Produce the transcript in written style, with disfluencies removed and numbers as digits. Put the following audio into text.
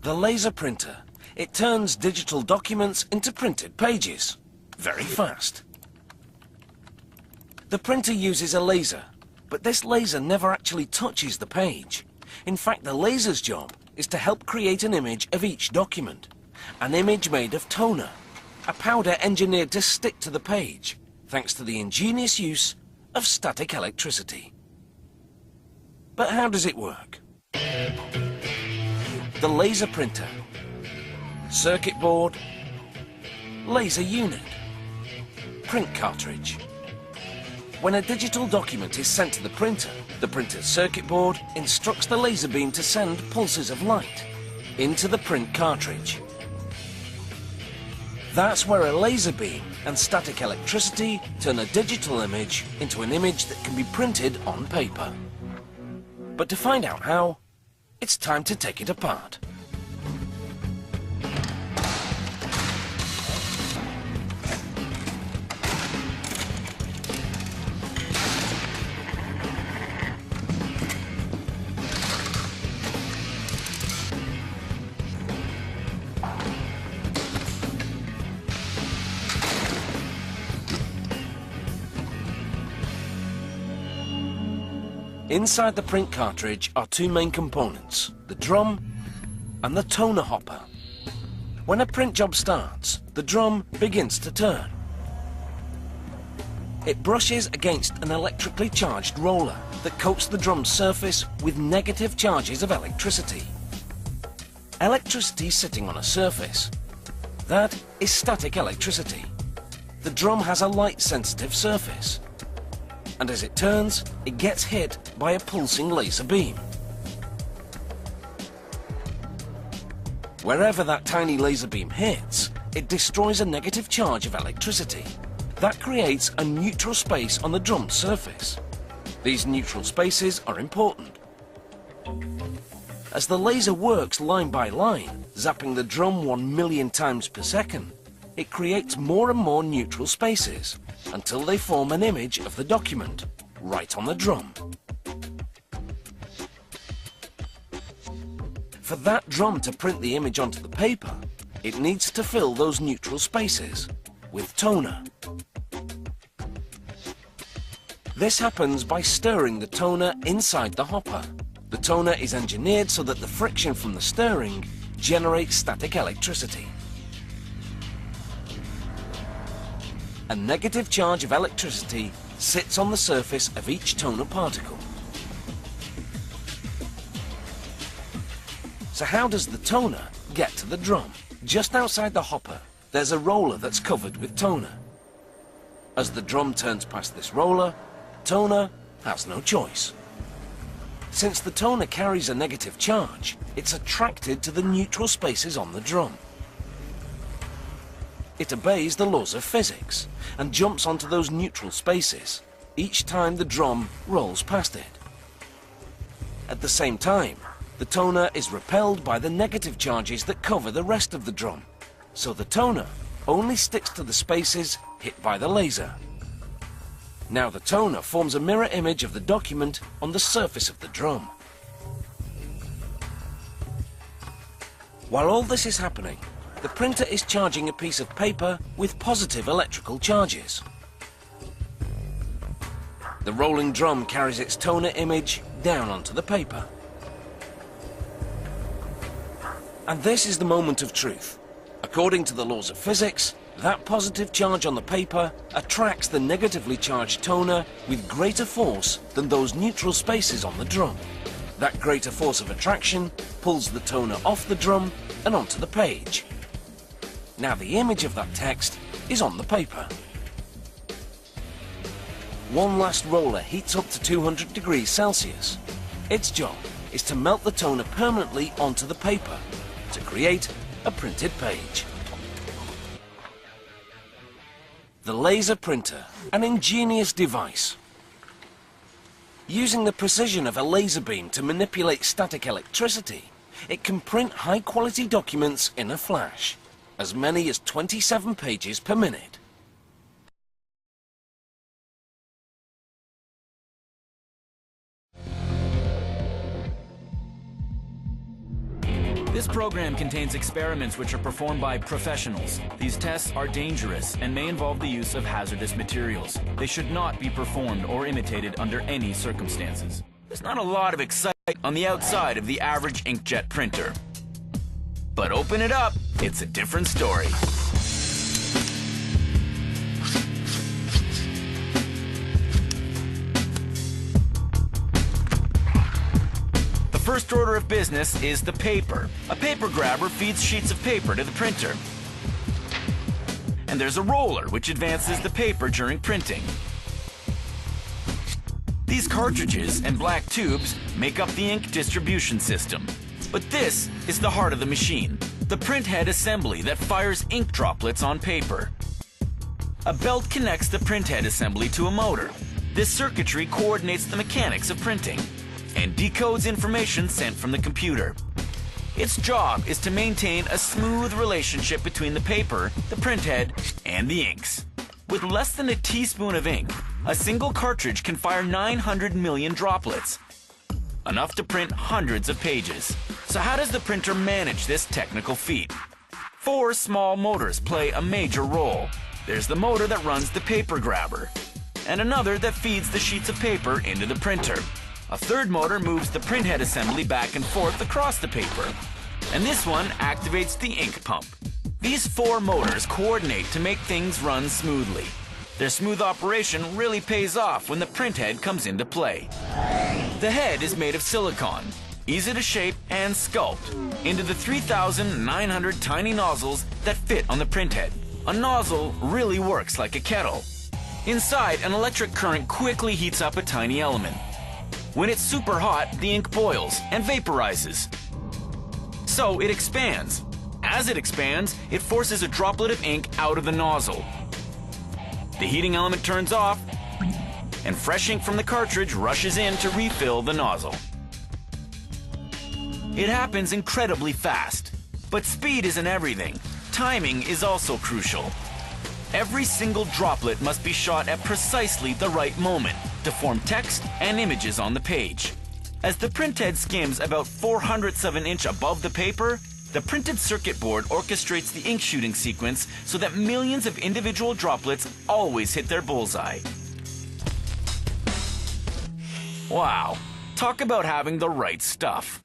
The laser printer. It turns digital documents into printed pages. Very fast. The printer uses a laser, but this laser never actually touches the page. In fact, the laser's job is to help create an image of each document. An image made of toner, a powder engineered to stick to the page, thanks to the ingenious use of static electricity. But how does it work? The laser printer. Circuit board. Laser unit. Print cartridge. When a digital document is sent to the printer's circuit board instructs the laser beam to send pulses of light into the print cartridge. That's where a laser beam and static electricity turn a digital image into an image that can be printed on paper. But to find out how, it's time to take it apart. Inside the print cartridge are two main components, the drum and the toner hopper. When a print job starts, the drum begins to turn. It brushes against an electrically charged roller that coats the drum's surface with negative charges of electricity. Electricity sitting on a surface. That is static electricity. The drum has a light-sensitive surface. And as it turns, it gets hit by a pulsing laser beam. Wherever that tiny laser beam hits, it destroys a negative charge of electricity. That creates a neutral space on the drum's surface. These neutral spaces are important. As the laser works line by line, zapping the drum 1 million times per second, it creates more and more neutral spaces, until they form an image of the document, right on the drum. For that drum to print the image onto the paper, it needs to fill those neutral spaces with toner. This happens by stirring the toner inside the hopper. The toner is engineered so that the friction from the stirring generates static electricity. A negative charge of electricity sits on the surface of each toner particle. So how does the toner get to the drum? Just outside the hopper, there's a roller that's covered with toner. As the drum turns past this roller, toner has no choice. Since the toner carries a negative charge, it's attracted to the neutral spaces on the drum. It obeys the laws of physics and jumps onto those neutral spaces each time the drum rolls past it. At the same time, the toner is repelled by the negative charges that cover the rest of the drum, so the toner only sticks to the spaces hit by the laser. Now the toner forms a mirror image of the document on the surface of the drum. While all this is happening, the printer is charging a piece of paper with positive electrical charges. The rolling drum carries its toner image down onto the paper. And this is the moment of truth. According to the laws of physics, that positive charge on the paper attracts the negatively charged toner with greater force than those neutral spaces on the drum. That greater force of attraction pulls the toner off the drum and onto the page. Now the image of that text is on the paper. One last roller heats up to 200 degrees Celsius. Its job is to melt the toner permanently onto the paper to create a printed page. The laser printer, an ingenious device. Using the precision of a laser beam to manipulate static electricity, it can print high-quality documents in a flash, as many as 27 pages per minute. This program contains experiments which are performed by professionals. These tests are dangerous and may involve the use of hazardous materials. They should not be performed or imitated under any circumstances. There's not a lot of excitement on the outside of the average inkjet printer. But open it up, it's a different story. The first order of business is the paper. A paper grabber feeds sheets of paper to the printer. And there's a roller which advances the paper during printing. These cartridges and black tubes make up the ink distribution system. But this is the heart of the machine, the printhead assembly that fires ink droplets on paper. A belt connects the printhead assembly to a motor. This circuitry coordinates the mechanics of printing and decodes information sent from the computer. Its job is to maintain a smooth relationship between the paper, the printhead, and the inks. With less than a teaspoon of ink, a single cartridge can fire 900 million droplets, enough to print hundreds of pages. So how does the printer manage this technical feat? 4 small motors play a major role. There's the motor that runs the paper grabber, and another that feeds the sheets of paper into the printer. A third motor moves the printhead assembly back and forth across the paper, and this one activates the ink pump. These 4 motors coordinate to make things run smoothly. Their smooth operation really pays off when the printhead comes into play. The head is made of silicone, easy to shape and sculpt into the 3,900 tiny nozzles that fit on the printhead. A nozzle really works like a kettle. Inside, an electric current quickly heats up a tiny element. When it's super hot, the ink boils and vaporizes. So it expands. As it expands, it forces a droplet of ink out of the nozzle. The heating element turns off, and fresh ink from the cartridge rushes in to refill the nozzle. It happens incredibly fast. But speed isn't everything. Timing is also crucial. Every single droplet must be shot at precisely the right moment to form text and images on the page. As the printhead skims about 0.04 of an inch above the paper, the printed circuit board orchestrates the ink shooting sequence so that millions of individual droplets always hit their bullseye. Wow, talk about having the right stuff.